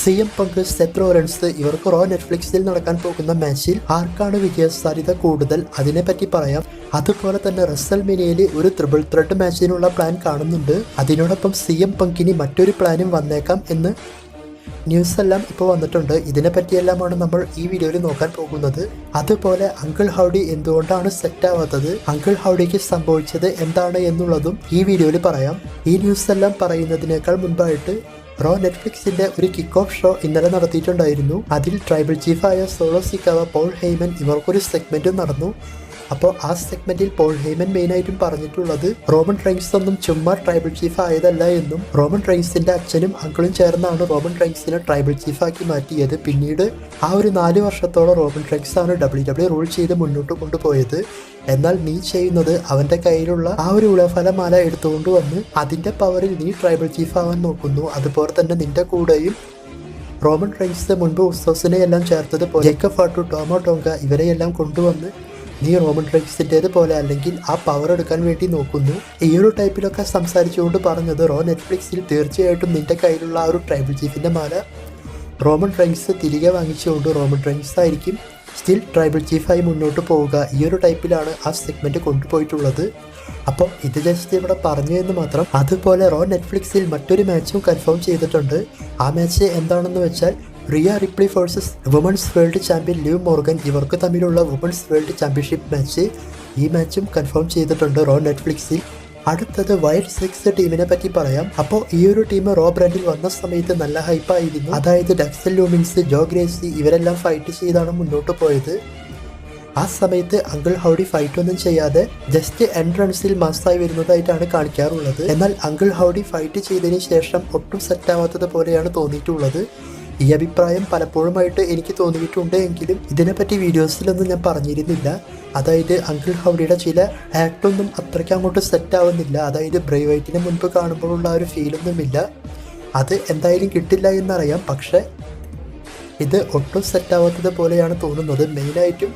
CM പങ്ക് Seth Rollins ഇവർക്ക് raw നെറ്റ്ഫ്ലിക്സിൽ നടക്കാൻ പോകുന്ന മാച്ചിൽ ആർക്കാണ് വിജയസാധ്യത കൂടുതൽ അതിനെപ്പറ്റി പറയാം. അതുപോലെ തന്നെ റസൽമേനിയയിൽ ഒരു ട്രിപ്പിൾ ത്രെഡ് മാച്ചിനുള്ള പ്ലാൻ കാണുന്നുണ്ട്. അതിനോടൊപ്പം CM പങ്കിന് മറ്റൊരു പ്ലാനും വന്നേക്കാം എന്ന് ന്യൂസ് എല്ലാം ഇപ്പോൾ വന്നിട്ടുണ്ട്. ഇതിനെ പറ്റിയെല്ലാമാണ് നമ്മൾ ഈ വീഡിയോയിൽ നോക്കാൻ പോകുന്നത്. അതുപോലെ അങ്കിൾ ഹൗഡി എന്തുകൊണ്ടാണ് സെറ്റ് ആവാത്തത്, അങ്കിൾ ഹൗഡിക്ക് സംഭവിച്ചത് എന്താണ് എന്നുള്ളതും ഈ വീഡിയോയിൽ പറയാം. ഈ ന്യൂസ് എല്ലാം പറയുന്നതിനേക്കാൾ മുൻപായിട്ട് റോ നെറ്റ്ഫ്ലിക്സിന്റെ ഒരു കിക്ക് ഓഫ് ഷോ ഇന്നലെ നടത്തിയിട്ടുണ്ടായിരുന്നു. അതിൽ ട്രൈബൽ ചീഫായ സോളോ സിക്കാവ, പോൾ ഹെയ്മൻ ഇവർക്കൊരു സെഗ്മെന്റ് നടന്നു. അപ്പോൾ ആ സെഗ്മെന്റിൽ പോൾ ഹെയ്മൻ മെയിനായിട്ടും പറഞ്ഞിട്ടുള്ളത് റോമൻ റെയിൻസ് ഒന്നും ചുമ്മാ ട്രൈബൽ ചീഫ് ആയതല്ല എന്നും റോമൻ റെയിൻസിന്റെ അച്ഛനും അങ്കിളും ചേർന്നാണ് റോമൻ റെയിൻസിനെ ട്രൈബൽ ചീഫാക്കി മാറ്റിയത്. പിന്നീട് ആ ഒരു 4 വർഷത്തോളം റോമൻ റെയിൻസ് ആണ് WWE റൂൾ ചെയ്ത് മുന്നോട്ട് കൊണ്ടുപോയത്. എന്നാൽ നീ ചെയ്യുന്നത് അവന്റെ കയ്യിലുള്ള ആ ഒരു ഉളഫലമാല എടുത്തുകൊണ്ട് വന്ന് അതിന്റെ പവറിൽ നീ ട്രൈബൽ ചീഫ് ആവാൻ നോക്കുന്നു. അതുപോലെ തന്നെ നിന്റെ കൂടെയും റോമൻ റെയിൻസ് മുൻപ് ഉസോസിനെ എല്ലാം ചേർത്തതുപോലെ ജേക്കബ് ഫാട്ടു, ടോമോ ടോങ്ക ഇവരെയെല്ലാം കൊണ്ടുവന്ന് നീ റോമൻ റെയിൻസിൻ്റേത് പോലെ അല്ലെങ്കിൽ ആ പവർ എടുക്കാൻ വേണ്ടി നോക്കുന്നു. ഈ ഒരു ടൈപ്പിലൊക്കെ സംസാരിച്ചുകൊണ്ട് പറഞ്ഞത് റോ നെറ്റ്ഫ്ലിക്സിൽ തീർച്ചയായിട്ടും നിന്റെ കയ്യിലുള്ള ആ ഒരു ട്രൈബൽ ചീഫിന്റെ മാല റോമൻ റെയിൻസ് തിരികെ വാങ്ങിച്ചുകൊണ്ട് റോമൻ റെയിൻസ് ആയിരിക്കും സ്റ്റിൽ ട്രൈബൽ ചീഫായി മുന്നോട്ട് പോവുക. ഈ ഒരു ടൈപ്പിലാണ് ആ സെഗ്മെന്റ് കൊണ്ടുപോയിട്ടുള്ളത്. അപ്പോൾ ഇത് ജസ്റ്റ് ഇവിടെ പറഞ്ഞു എന്ന് മാത്രം. അതുപോലെ റോ നെറ്റ്ഫ്ലിക്സിൽ മറ്റൊരു മാച്ചും കൺഫേം ചെയ്തിട്ടുണ്ട്. ആ മാച്ച് എന്താണെന്ന് വെച്ചാൽ Rhea Ripley versus women's world champion Liv Morgan ഇവർക്ക് തമ്മിലുള്ള വുമൻസ് വേൾഡ് ചാമ്പ്യൻഷിപ്പ് മാച്ച്. ഈ മാച്ചും കൺഫേം ചെയ്തിട്ടുണ്ട് റോ നെറ്റ്ഫ്ലിക്സിൽ. അടുത്തത് വൈൽഡ് 6 ടീമിനെ പറ്റി പറയാം. അപ്പോൾ ഈ ഒരു ടീം റോ ബ്രാൻഡിൽ വന്ന സമയത്ത് നല്ല ഹൈപ്പായിരുന്നു. അതായത് ഡക്സൽ ലൂമിൻസ്, ജോ ഗ്രേസി ഇവരെല്ലാം ഫൈറ്റ് ചെയ്താണ് മുന്നോട്ട് പോയത്. ആ സമയത്ത് അങ്കിൾ ഹൗഡി ഫൈറ്റ് ഒന്നും ചെയ്യാതെ ജസ്റ്റ് എൻട്രൻസിൽ മാസായി വരുന്നതായിട്ടാണ് കാണിക്കാറുള്ളത്. എന്നാൽ അങ്കിൾ ഹൗഡി ഫൈറ്റ് ചെയ്തതിന് ശേഷം ഒട്ടും സെറ്റാവാത്തത് പോലെയാണ് തോന്നിയിട്ടുള്ളത്. ഈ അഭിപ്രായം പലപ്പോഴുമായിട്ട് എനിക്ക് തോന്നിയിട്ടുണ്ട് എങ്കിലും ഇതിനെപ്പറ്റി വീഡിയോസിലൊന്നും ഞാൻ പറഞ്ഞിരുന്നില്ല. അതായത് അങ്കിൾ ഹൗഡിയുടെ ചില ആക്ടൊന്നും അത്രയ്ക്ക് അങ്ങോട്ട് സെറ്റ് ആവുന്നില്ല. അതായത് ബ്രേവ് വൈറ്റിനെ മുൻപ് കാണുമ്പോഴുള്ള ആ ഒരു ഫീലൊന്നുമില്ല. അത് എന്തായാലും കിട്ടില്ല എന്നറിയാം. പക്ഷെ ഇത് ഒട്ടും സെറ്റാവാത്തത് പോലെയാണ് തോന്നുന്നത്. മെയിനായിട്ടും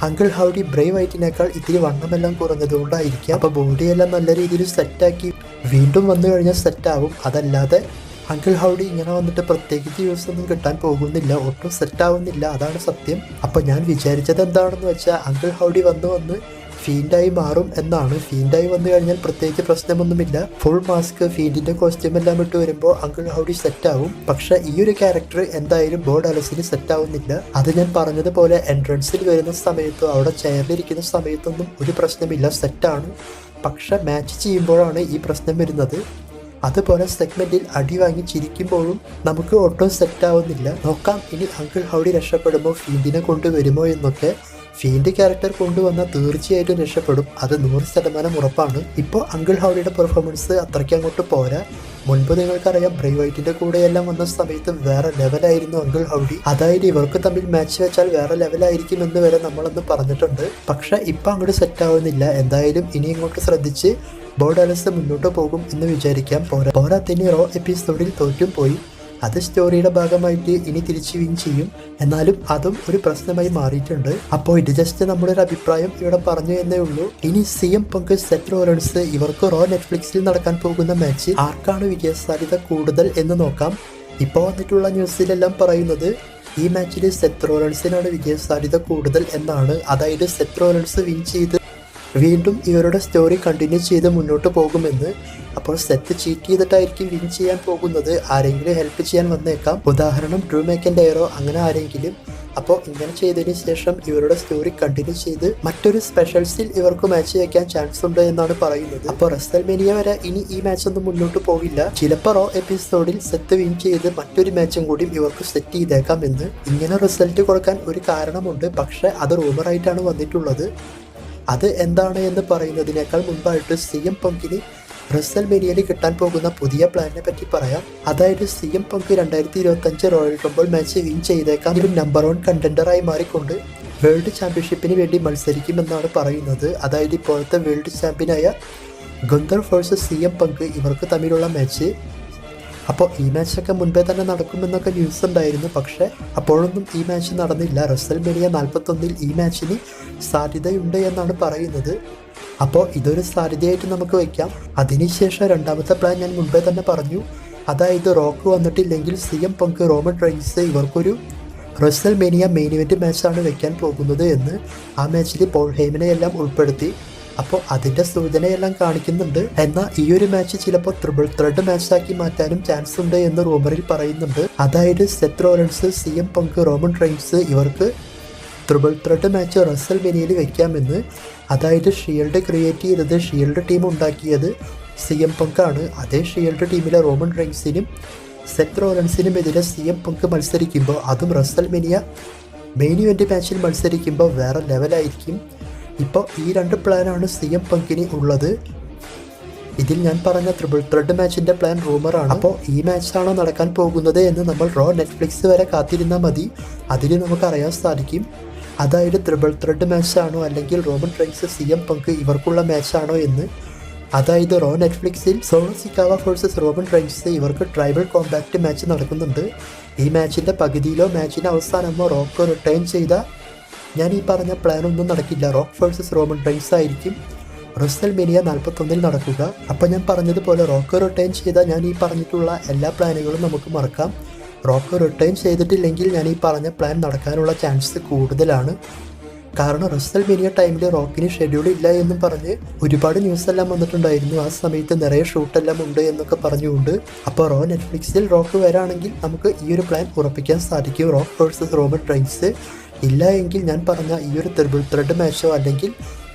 അങ്കിൾ ഹൗഡി ബ്രേവ് വൈറ്റിനേക്കാൾ ഇത്തിരി വണ്ണമെല്ലാം കുറഞ്ഞതുകൊണ്ടായിരിക്കും. അപ്പോൾ ബോഡിയെല്ലാം നല്ല രീതിയിൽ സെറ്റാക്കി വീണ്ടും വന്നു കഴിഞ്ഞാൽ സെറ്റാവും. അതല്ലാതെ അങ്കിൾ ഹൗഡി ഇങ്ങനെ വന്നിട്ട് പ്രത്യേകിച്ച് യൂസ് ഒന്നും കിട്ടാൻ പോകുന്നില്ല, ഒട്ടും സെറ്റാവുന്നില്ല. അതാണ് സത്യം. അപ്പോൾ ഞാൻ വിചാരിച്ചത് എന്താണെന്ന് വെച്ചാൽ അങ്കിൾ ഹൗഡി വന്ന് ഫീൻഡായി മാറും എന്നാണ്. ഫീൻഡായി വന്നു കഴിഞ്ഞാൽ പ്രത്യേകിച്ച് പ്രശ്നമൊന്നുമില്ല. ഫുൾ മാസ്ക്, ഫീൻഡിന്റെ കോസ്റ്റ്യൂം എല്ലാം ഇട്ട് വരുമ്പോൾ അങ്കിൾ ഹൗഡി സെറ്റാവും. പക്ഷെ ഈ ഒരു ക്യാരക്ടർ എന്തായാലും ബോ ഡാലസിന് സെറ്റാവുന്നില്ല. അത് ഞാൻ പറഞ്ഞതുപോലെ എൻട്രൻസിൽ വരുന്ന സമയത്തും അവിടെ ചെയറിലിരിക്കുന്ന സമയത്തൊന്നും ഒരു പ്രശ്നമില്ല, സെറ്റാണ്. പക്ഷെ മാച്ച് ചെയ്യുമ്പോഴാണ് ഈ പ്രശ്നം വരുന്നത്. അതുപോലെ സെഗ്മെന്റിൽ അടി വാങ്ങി ചിരിക്കുമ്പോഴും നമുക്ക് ഒട്ടും സെറ്റാവുന്നില്ല. നോക്കാം ഇനി അങ്കിൾ ഹൗഡി രക്ഷപ്പെടുമോ, ഫീൻഡിനെ കൊണ്ടുവരുമോ എന്നൊക്കെ. ഫീൻഡ് ക്യാരക്ടർ കൊണ്ടുവന്നാൽ തീർച്ചയായിട്ടും രക്ഷപ്പെടും, അത് 100% ഉറപ്പാണ്. ഇപ്പോൾ അങ്കിൾ ഹൗഡിയുടെ പെർഫോമൻസ് അത്രയ്ക്ക് അങ്ങോട്ട് പോരാ. മുൻപ് നിങ്ങൾക്കറിയാം ബ്രേവ് വൈറ്റിന്റെ കൂടെയെല്ലാം വന്ന സമയത്ത് വേറെ ലെവലായിരുന്നു അങ്കിൾ ഹൗഡി. അതായത് ഇവർക്ക് തമ്മിൽ മാച്ച് വെച്ചാൽ വേറെ ലെവലായിരിക്കും എന്ന് വരെ നമ്മളൊന്ന് പറഞ്ഞിട്ടുണ്ട്. പക്ഷെ ഇപ്പം അങ്ങോട്ട് സെറ്റ് ആവുന്നില്ല. എന്തായാലും ഇനി ഇങ്ങോട്ട് ശ്രദ്ധിച്ച് ബോ ഡാലസ് മുന്നോട്ട് പോകും എന്ന് വിചാരിക്കാം. പോരാത്തിന് റോ എപ്പിസോഡിൽ തോറ്റും പോയി. അത് സ്റ്റോറിയുടെ ഭാഗമായിട്ട് ഇനി തിരിച്ചു വിൻ ചെയ്യും. എന്നാലും അതും ഒരു പ്രശ്നമായി മാറിയിട്ടുണ്ട്. അപ്പോൾ ഇത് ജസ്റ്റ് നമ്മുടെ ഒരു അഭിപ്രായം ഇവിടെ പറഞ്ഞു എന്നേ ഉള്ളൂ. ഇനി CM പങ്ക്, സെത്ത് റോളൻസ് ഇവർക്ക് റോ നെറ്റ്ഫ്ലിക്സിൽ നടക്കാൻ പോകുന്ന മാച്ച് ആർക്കാണ് വിജയസാധ്യത കൂടുതൽ എന്ന് നോക്കാം. ഇപ്പോൾ വന്നിട്ടുള്ള ന്യൂസിലെല്ലാം പറയുന്നത് ഈ മാച്ചിൽ സെത്ത് റോളൻസിനാണ് വിജയസാധ്യത കൂടുതൽ എന്നാണ്. അതായത് സെത്ത് റോളൻസ് വിൻ ചെയ്ത് വീണ്ടും ഇവരുടെ സ്റ്റോറി കണ്ടിന്യൂ ചെയ്ത് മുന്നോട്ട് പോകുമെന്ന്. അപ്പോൾ സെത്ത് ചീറ്റ് ചെയ്തിട്ടായിരിക്കും വിൻ ചെയ്യാൻ പോകുന്നത്. ആരെങ്കിലും ഹെൽപ്പ് ചെയ്യാൻ വന്നേക്കാം, ഉദാഹരണം ഡ്രൂ മാക്കിൻടയറോ അങ്ങനെ ആരെങ്കിലും. അപ്പോൾ ഇങ്ങനെ ചെയ്തതിന് ശേഷം ഇവരുടെ സ്റ്റോറി കണ്ടിന്യൂ ചെയ്ത് മറ്റൊരു സ്പെഷ്യൽസിൽ ഇവർക്ക് മാച്ച് വയ്ക്കാൻ ചാൻസ് ഉണ്ട് എന്നാണ് പറയുന്നത്. അപ്പോൾ റസൽമേനിയ വരെ ഇനി ഈ മാച്ച് ഒന്നും മുന്നോട്ട് പോകില്ല. ചിലപ്പോൾ റോ എപ്പിസോഡിൽ സെത്ത് വിൻ ചെയ്ത് മറ്റൊരു മാച്ചും കൂടി ഇവർക്ക് സെറ്റ് ചെയ്തേക്കാം എന്ന്. ഇങ്ങനെ റിസൾട്ട് കൊടുക്കാൻ ഒരു കാരണമുണ്ട്, പക്ഷെ അത് റൂമറായിട്ടാണ് വന്നിട്ടുള്ളത്. അത് എന്താണ് എന്ന് പറയുന്നതിനേക്കാൾ മുൻപായിട്ട് CM പങ്കിന് റസൽമേനിയയിൽ കിട്ടാൻ പോകുന്ന പുതിയ പ്ലാനിനെ പറ്റി പറയാം. അതായത് CM പങ്ക് 2025 റോയൽ റംബിൾ മാച്ച് വിൻ ചെയ്തേക്കാം. ഒരു നമ്പർ 1 കണ്ടൻഡറായി മാറിക്കൊണ്ട് വേൾഡ് ചാമ്പ്യൻഷിപ്പിന് വേണ്ടി മത്സരിക്കുമെന്നാണ് പറയുന്നത്. അതായത് ഇപ്പോഴത്തെ വേൾഡ് ചാമ്പ്യനായ ഗുന്തർ വേഴ്സസ് CM പങ്ക് ഇവർക്ക് തമ്മിലുള്ള മാച്ച്. അപ്പോൾ ഈ മാച്ചൊക്കെ മുൻപേ തന്നെ നടക്കുമെന്നൊക്കെ ന്യൂസ് ഉണ്ടായിരുന്നു. പക്ഷേ അപ്പോഴൊന്നും ഈ മാച്ച് നടന്നില്ല. റസൽമേനിയ 41 ഈ മാച്ചിന് സാധ്യതയുണ്ട് എന്നാണ് പറയുന്നത്. അപ്പോൾ ഇതൊരു സാധ്യതയായിട്ട് നമുക്ക് വയ്ക്കാം. അതിനുശേഷം രണ്ടാമത്തെ പ്ലാൻ ഞാൻ മുൻപേ തന്നെ പറഞ്ഞു. അതായത് റോക്ക് വന്നിട്ടില്ലെങ്കിൽ CM പങ്ക് റോമൻ റെയിൻസ് ഇവർക്കൊരു റെസൽമേനിയ മെയിൻ ഇവന്റ് മാച്ചാണ് വെക്കാൻ പോകുന്നത് എന്ന് ആ മാച്ചിൽ പോൾ ഹേമനെ എല്ലാം ഉൾപ്പെടുത്തി. അപ്പോൾ അതിൻ്റെ സൂചനയെല്ലാം കാണിക്കുന്നുണ്ട്. എന്നാൽ ഈ ഒരു മാച്ച് ചിലപ്പോൾ ട്രിപ്പിൾ ത്രെഡ് മാച്ചാക്കി മാറ്റാനും ചാൻസ് ഉണ്ട് എന്ന് റൂമറിൽ പറയുന്നുണ്ട്. അതായത് സെത്ത് റോളൻസ്, CM പങ്ക്, റോമൻ റെയിൻസ് ഇവർക്ക് ട്രിപ്പിൾ ത്രെഡ് മാച്ച് റെസൽമേനിയയിൽ വെക്കാമെന്ന്. അതായത് ഷീൽഡ് ക്രിയേറ്റ് ചെയ്തത്, ഷീൽഡ് ടീം ഉണ്ടാക്കിയത് CM പങ്കാണ്. അതേ ഷീൽഡ് ടീമിലെ റോമൻ റെയിൻസിനും സെത്ത് റോളൻസിനും എതിരെ CM പങ്ക് മത്സരിക്കുമ്പോൾ, അതും റെസൽമേനിയ മെയിൻ ഇവന്റ് മാച്ചിൽ മത്സരിക്കുമ്പോൾ വേറെ ലെവലായിരിക്കും. ഇപ്പോൾ ഈ 2 പ്ലാനാണ് CM പങ്കിന് ഉള്ളത്. ഇതിൽ ഞാൻ പറഞ്ഞ ട്രിപ്പിൾ ത്രെഡ് മാച്ചിൻ്റെ പ്ലാൻ റൂമറാണ്. അപ്പോൾ ഈ മാച്ചാണോ നടക്കാൻ പോകുന്നത് എന്ന് നമ്മൾ റോ നെറ്റ്ഫ്ലിക്സ് വരെ കാത്തിരുന്നാൽ മതി. അതിൽ നമുക്കറിയാൻ സാധിക്കും. അതായത് ട്രിപ്പിൾ ത്രെഡ് മാച്ചാണോ അല്ലെങ്കിൽ റോമൻ റെയിൻസ് CM പങ്ക് ഇവർക്കുള്ള മാച്ചാണോ എന്ന്. അതായത് റോ നെറ്റ്ഫ്ലിക്സിൽ Solo Sikoa versus Roman Reigns ഇവർക്ക് ട്രൈബൽ കോമ്പാക്റ്റ് മാച്ച് നടക്കുന്നുണ്ട്. ഈ മാച്ചിൻ്റെ പകുതിയിലോ മാച്ചിൻ്റെ അവസാനമോ റോക്ക് റിട്ടേൺ ചെയ്ത ഞാൻ ഈ പറഞ്ഞ പ്ലാനൊന്നും നടക്കില്ല. റോക്ക് വേഴ്സസ് റോമൻ റെയിൻസ് ആയിരിക്കും റെസൽമേനിയ 41 നടക്കുക. അപ്പോൾ ഞാൻ പറഞ്ഞതുപോലെ റോക്ക് റിട്ടേൺ ചെയ്താൽ ഞാൻ ഈ പറഞ്ഞിട്ടുള്ള എല്ലാ പ്ലാനുകളും നമുക്ക് മറക്കാം. റോക്ക് റിട്ടേൺ ചെയ്തിട്ടില്ലെങ്കിൽ ഞാൻ ഈ പറഞ്ഞ പ്ലാൻ നടക്കാനുള്ള ചാൻസ് കൂടുതലാണ്. കാരണം റെസൽമേനിയ ടൈമിൽ റോക്കിന് ഷെഡ്യൂൾ ഇല്ല എന്നും പറഞ്ഞ് ഒരുപാട് ന്യൂസ് എല്ലാം വന്നിട്ടുണ്ടായിരുന്നു. ആ സമയത്ത് നിറയെ ഷൂട്ടെല്ലാം ഉണ്ട് എന്നൊക്കെ പറഞ്ഞുകൊണ്ട്. അപ്പോൾ റോ നെറ്റ്ഫ്ലിക്സിൽ റോക്ക് വരാണെങ്കിൽ നമുക്ക് ഈ ഒരു പ്ലാൻ ഉറപ്പിക്കാൻ സാധിക്കും. Rock versus Roman Reigns. ഇല്ല എങ്കിൽ ഞാൻ പറഞ്ഞ ഈ ഒരു ട്രിപ്പിൾ ത്രെഡ് മാച്ചോ അല്ലെങ്കിൽ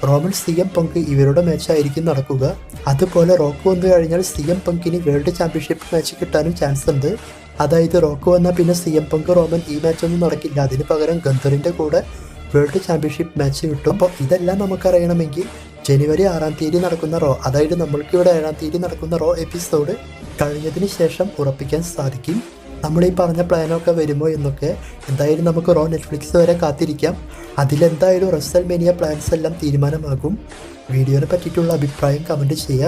റോമൻ CM പങ്ക് ഇവരുടെ മാച്ചായിരിക്കും നടക്കുക. അതുപോലെ റോക്ക് വന്നു കഴിഞ്ഞാൽ CM പങ്കിന് വേൾഡ് ചാമ്പ്യൻഷിപ്പ് മാച്ച് കിട്ടാനും ചാൻസ് ഉണ്ട്. അതായത് റോക്ക് വന്നാൽ പിന്നെ CM പങ്ക് റോമൻ ഈ മാച്ചൊന്നും നടക്കില്ല. അതിന് പകരം ഗന്ധറിൻ്റെ കൂടെ വേൾഡ് ചാമ്പ്യൻഷിപ്പ് മാച്ച് കിട്ടും. അപ്പോൾ ഇതെല്ലാം നമുക്കറിയണമെങ്കിൽ ജനുവരി 6-ാം തീയതി നടക്കുന്ന റോ, അതായത് നമ്മൾക്കിവിടെ 7-ാം തീയതി നടക്കുന്ന റോ എപ്പിസോഡ് കഴിഞ്ഞതിന് ശേഷം ഉറപ്പിക്കാൻ സാധിക്കും നമ്മൾ ഈ പറഞ്ഞ പ്ലാനൊക്കെ വരുമോ എന്നൊക്കെ. എന്തായാലും നമുക്ക് റോ നെറ്റ്ഫ്ലിക്സ് വരെ കാത്തിരിക്കാം. അതിലെന്തായാലും റെസൽമേനിയ പ്ലാൻസ് എല്ലാം തീരുമാനമാകും. വീഡിയോനെ പറ്റിയിട്ടുള്ള അഭിപ്രായം കമൻറ്റ് ചെയ്യുക.